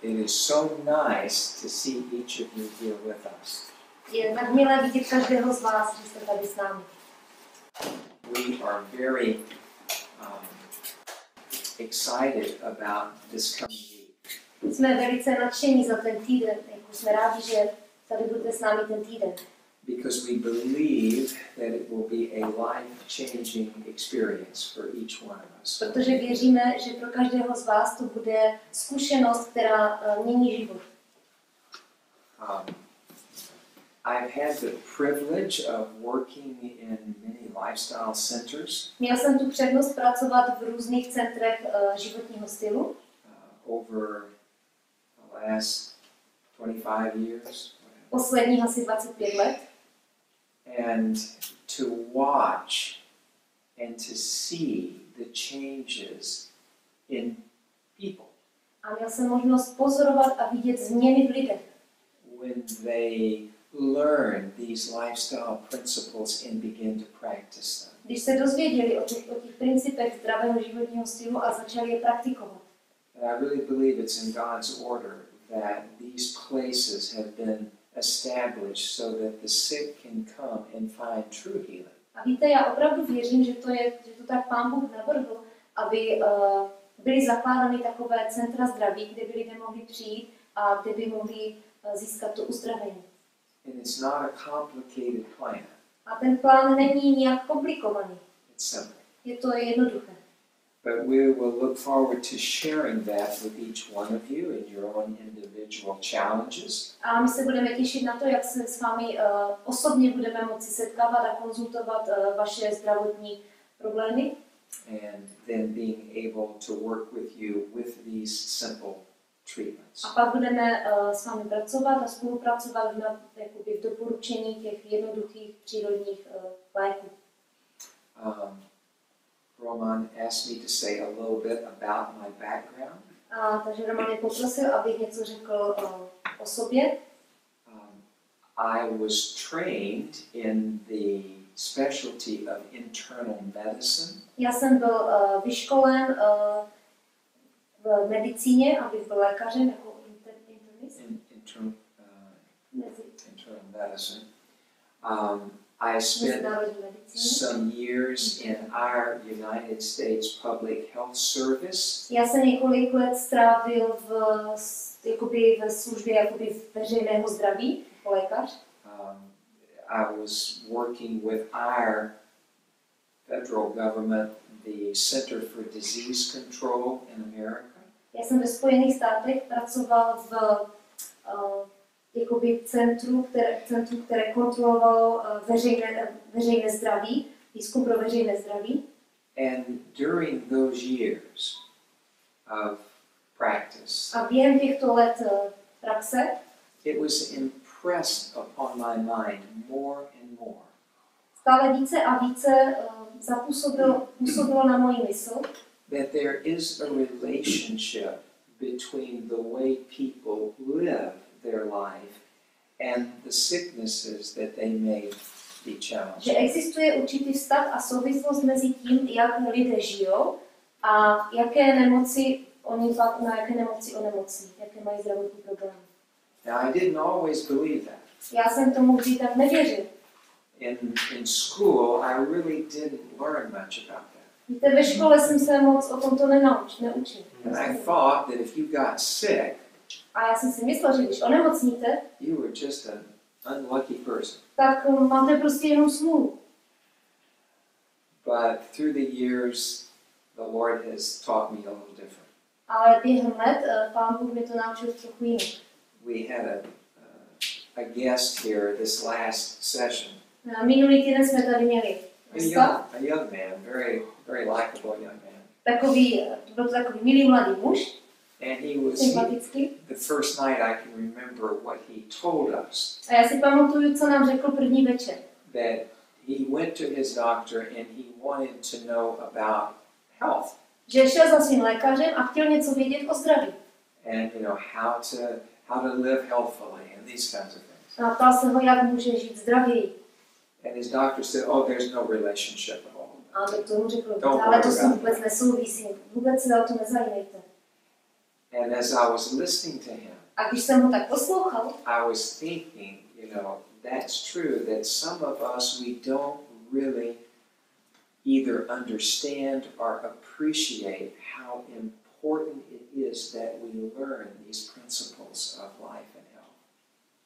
It is so nice to see each of you here with us. Je tak milé vidět každého z vás, že jste tady s námi. We are very excited about this coming week. Jsme velice nadšení za ten týden, jako jsme rádi, že tady budete s námi ten týden. Because we believe that it will be a life-changing experience for each one of us. Protože věříme, že pro každého z vás to bude zkušenost, která mění život. I've had the privilege of working in many lifestyle centers. Měl jsem tu přednost pracovat v různých centrech životního stylu. Over the last 25 years. Posledních asi 25 let. And to watch and to see the changes in people. A měl jsem možnost pozorovat a vidět změny v lidech. When they learn these lifestyle principles and begin to practice them. Když se dozvěděli o těch principech zdravého životního stylu a začali je praktikovat. And I really believe it's in God's order that these places have been established so that the sick can come and find true healing. A víte, já opravdu věřím, že to tak Pán Bůh navrhl, aby byly zakládány takové centra zdraví, kde by lidé mohli přijít a kde by mohli získat to uzdravení. And it's not a complicated plan. A ten plán není nějak komplikovaný. It's simple. Je to jednoduché. But we will look forward to sharing that with each one of you in your own individual challenges. A my se budeme těšit na to, jak se s vámi osobně budeme moci setkávat a konzultovat vaše zdravotní problémy. And then being able to work with you with these simple treatments. A pak budeme s vámi pracovat a spolupracovat v doporučení těch jednoduchých přírodních léků. Roman asked me to say a little bit about my background. Takže Roman mě poprosil, abych něco řekl o sobě. I was trained in the specialty of internal medicine. Já jsem byl vyškolen v medicíně, abych byl lékařem jako internist. Internal medicine. I spent some years in our United States Public Health Service. Já jsem několik let strávil ve službě veřejného zdraví jako lékař. I was working with our federal government, the Center for Disease Control in America. Já jsem ve Spojených státech pracoval v centru, které kontrolovalo veřejné zdraví, výzkum pro veřejné zdraví. And during those years of practice, a během těchto let praxe, it was impressed upon my mind more and more. Stále více a více působilo na moji mysl, that there is a relationship between the way people live their life and the sicknesses that they may be challenged. Že existuje určitý vztah a souvislost mezi tím, jak lidé žijou a na jaké nemoci onemocní, jaké mají zdravotní problémy. Now I didn't always believe that. Já jsem tomu vždy tak nevěřil. In school I really didn't learn much about that. Víte, ve škole jsem se moc o tomto neučil. And I thought that if you got sick, a já jsem si myslel, že když onemocníte, you were just an unlucky person. Tak máte prostě jenom smůlu. But through the years, the Lord has taught me a little different. Ale během let Pán Bůh mě to naučil trochu jinak. We had a guest here this last session. Minulý týden jsme tady měli a young man, very likable young man. Byl to takový milý mladý muž. And the first night I can remember what he told us. A já si pamatuju, co nám řekl první večer. That he went to his doctor and he wanted to know about health. Že šel za svým lékařem a chtěl něco vědět o zdraví. And how to live healthfully and these kinds of things. A ptal se ho, jak může žít zdravěji. And his doctor said, "Oh, there's no relationship at all." A doktor mu řekl, ale to s tím vůbec nesouvisí, vůbec se o to nezajímejte. And as I was listening to him, a když jsem ho tak poslouchal, I was thinking, that's true, that some of us, we don't really either understand or appreciate how important it is that we learn these principles of life and health.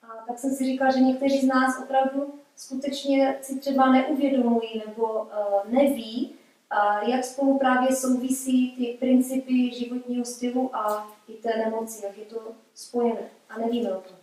A tak jsem si říkal, že někteří z nás opravdu skutečně si třeba neuvědomují nebo neví, jak spolu právě souvisí ty principy životního stylu a i té nemoci, jak je to spojené. A nevíme o tom.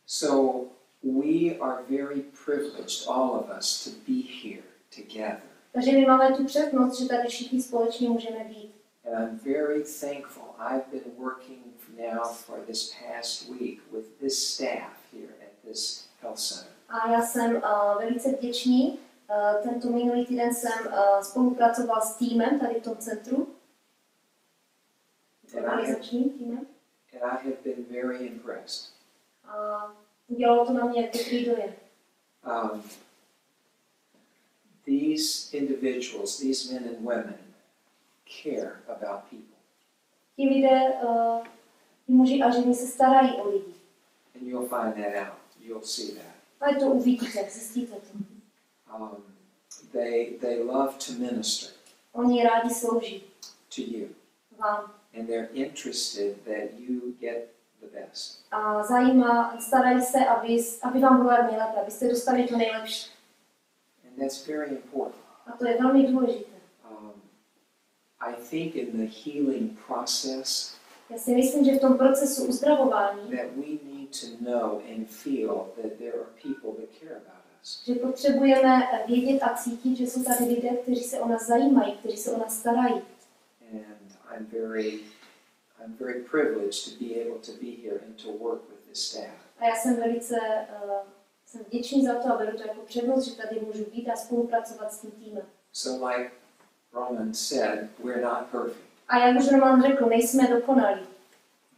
So we are very privileged, all of us, to be here together. Takže my máme tu přednost, že tady všichni společně můžeme být. And I'm very thankful. I've been working now for this past week with this staff here at this health center. A já jsem velice vděčný. Tento minulý týden jsem spolupracoval s týmem tady v tom centru. Organizačním týmem. And I have been very impressed. A udělalo to na mě dobrý dojem. These individuals, these men and women, care about people. Ti lidé, muži a ženy se starají o lidi. And you'll find that out. You'll see that. A to uvidíte, zjistíte to. They love to minister. Oni rádi slouží. To you. Vám. And they're interested that you get the best. A starají se, aby vám bylo nejlépe, abyste dostali to nejlepší. And that's very important. A to je velmi důležité. I think in the healing process, já si myslím, že v tom procesu uzdravování, that we need to know and feel that there are people that care about us. Že potřebujeme vědět a cítit, že jsou tady lidé, kteří se o nás zajímají, kteří se o nás starají. And I'm very privileged to be able to be here and to work with this staff. A já jsem jsem vděčný za to a beru to jako přednost, že tady můžu být a spolupracovat s tím týmem. So like Roman said, we're not perfect. A jak už Roman řekl, nejsme dokonalí.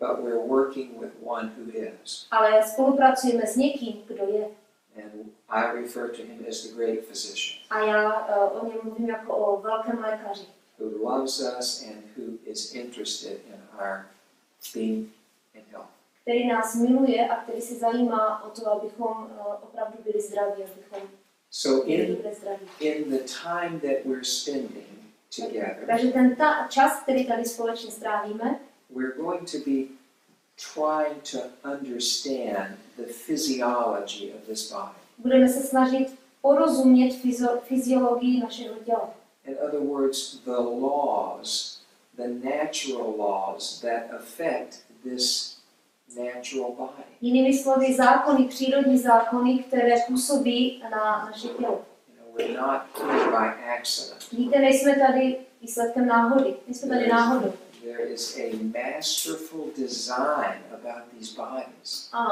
But we're working with one who is. Ale spolupracujeme s někým, kdo je. And I refer to him as the great physician. A já o něm mluvím jako o velkém lékaři. Who loves us and who is interested in our being in health. Který nás miluje a který se zajímá o to, abychom opravdu byli zdraví, abychom byli zdraví. In the time that we're spending together, takže ten čas, který tady společně strávíme, we're going to be trying to understand the physiology of this body. Budeme se snažit porozumět fyziologii našeho těla. In other words, the laws, the natural laws that affect this natural body. Jinými slovy, přírodní zákony, které působí na naše tělo. We're not here by accident. Víte, nejsme tady výsledkem náhody. Nejsme tady náhodou. There is a masterful design about these bodies. A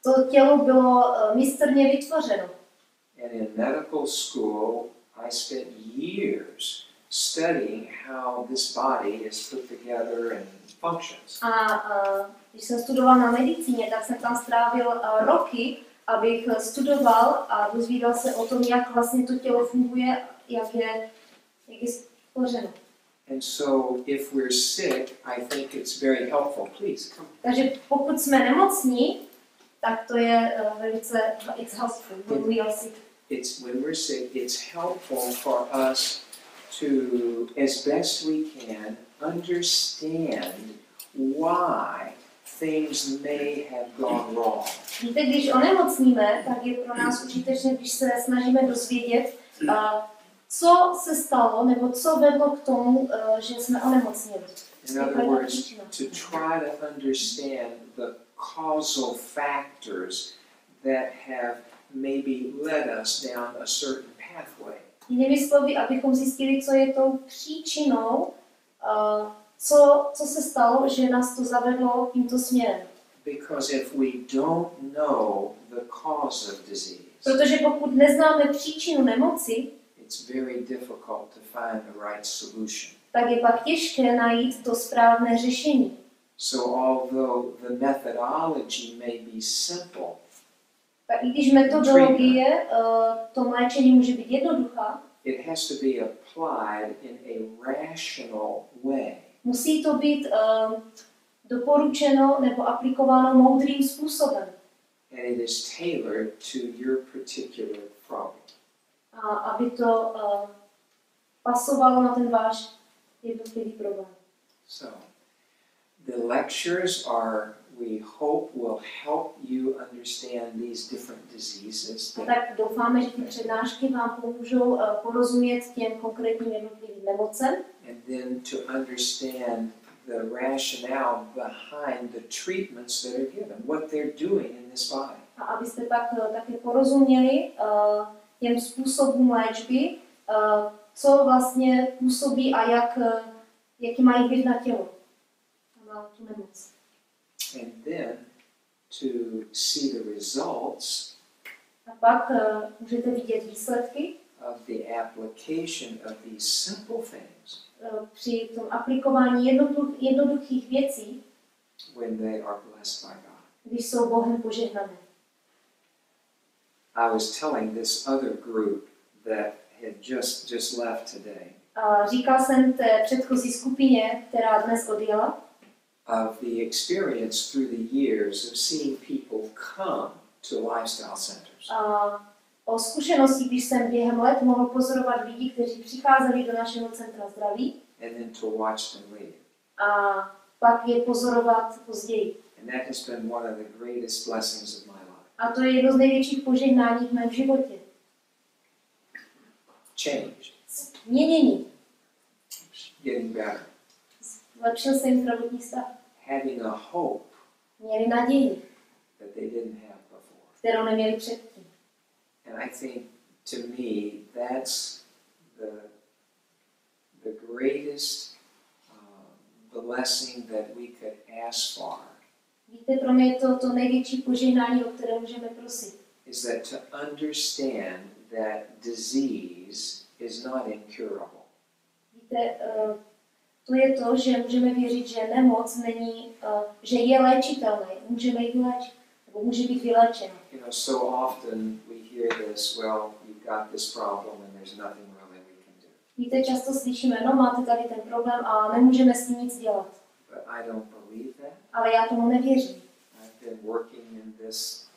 to tělo bylo mistrně vytvořeno. And in medical school, I spent years studying how this body is put together and functions. A když jsem studoval na medicíně, tak jsem tam strávil roky, abych studoval a dozvídal se o tom, jak vlastně to tělo funguje, jak je stvořeno. And so if we're sick, I think it's very helpful. Please come. Takže pokud jsme nemocní, tak to je velice it's helpful when we are sick. When we're sick, it's helpful for us to, as best we can, understand why things may have gone wrong. Víte, když onemocníme, tak je pro nás užitečné, když se snažíme dozvědět, co se stalo, nebo co vedlo k tomu, že jsme onemocnili. In other words, to try to understand the causal factors that have maybe led us down a certain pathway. Jinými slovy, abychom zjistili, co je tou příčinou, co se stalo, že nás to zavedlo tímto směrem. Because if we don't know the cause of disease, protože pokud neznáme příčinu nemoci, it's very difficult to find the right solution. Tak je pak těžké najít to správné řešení. So although the methodology may be simple, tak i když metodologie tom léčení může být jednoduchá, it has to be applied in a rational way. Musí to být doporučeno nebo aplikováno moudrým způsobem. And it is tailored to your particular problem. A aby to pasovalo na ten váš jednotlivý problém. So, the lectures are, we hope, will help you understand these different diseases. A tak doufáme, že ty přednášky vám pomůžou porozumět těm konkrétním jednotlivým nemocem. And then to understand the rationale behind the treatments that are given, what they're doing in this body. A abyste pak také porozuměli těm způsobům léčby, co vlastně působí a jaký mají vliv na tělo, na tu nemoc. And then to see the results A pak můžete vidět výsledky of the application of these simple things při tom aplikování jednoduchých věcí, when they are blessed by God. když jsou Bohem požehnané. I was telling this other group that had just left today A říkal jsem té předchozí skupině, která dnes odjela, of the experience through the years of seeing people come to lifestyle centers. o zkušenosti, když jsem během let mohl pozorovat lidi, kteří přicházeli do našeho centra zdraví And then to watch them leave. a pak je pozorovat později. And that has been one of the greatest blessings of my life. A to je jedno z největších požehnání v mém životě. Change. Změnění. Getting better. Zlepšil se jim zdravotní stav. Having a hope Měli naději, that they didn't have before. kterou neměli předtím. And I think, to me, that's the greatest blessing that we could ask for. Víte, pro mě je to největší požehnání, o které můžeme prosit. Is that to understand that disease is not incurable. Víte, to je to, že můžeme věřit, že nemoc není, že je léčitelná, můžeme ji vyléčit, nebo může být vyléčena. You know, so often we hear this, well, you've got this problem and there's nothing really we can do. Víte, často slyšíme, no máte tady ten problém a nemůžeme s tím nic dělat. But I don't believe that. Ale já tomu nevěřím. I've been working in this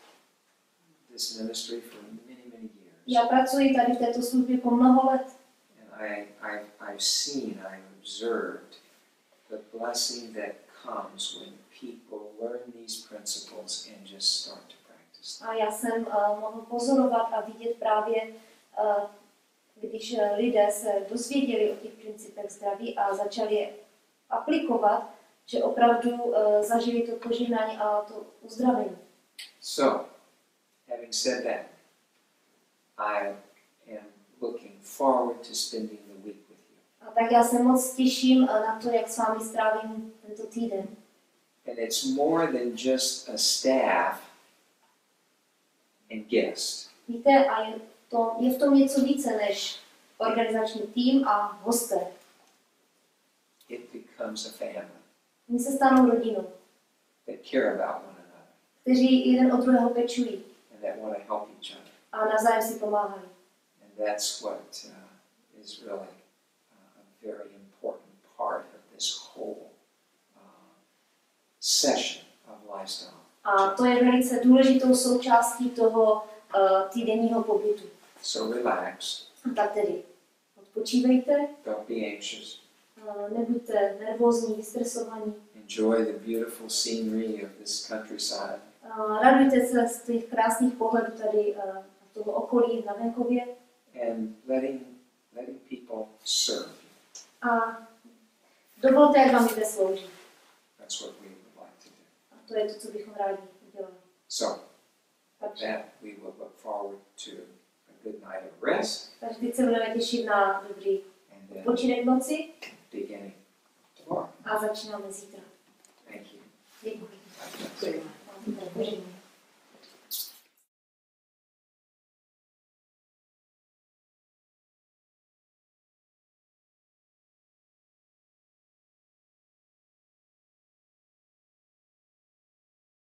ministry for many years. Já pracuji tady v této službě po mnoho let. And I've seen, I've observed the blessing that comes when people learn these principles and just start to practice them. A já jsem mohl pozorovat a vidět právě, když lidé se dozvěděli o těch principech zdraví a začali je aplikovat, že opravdu zažili to požehnání a to uzdravení. So, having said that, I am looking forward to spending the week with you. A tak já se moc těším na to, jak s vámi strávím tento týden. And it's more than just a staff and guest. Víte, a je v tom něco více než organizační tým a hosté. It becomes a family Oni se stanou rodinou, that care about one another kteří jeden od druhého pečují and that want to help each other. a navzájem si pomáhají. And that's what is really a very important part of this whole session of lifestyle. A to je velice důležitou součástí toho týdenního pobytu. So relax, Tak tedy odpočívejte, don't be anxious, nebuďte nervózní, vystresovaní. enjoy the beautiful scenery of this countryside. Radujte se z těch krásných pohledů tady v toho okolí na venkově. And letting people serve you. A dovolte, jak vám jde sloužit. That's what we would like to do. A to je to, co bychom rádi udělali. So, Takže that we will look forward to a good night of rest teď se budeme těšit na dobrý and then odpočinek v noci beginning tomorrow. a začínáme zítra. Thank you. Děkuji. God bless. Děkuji.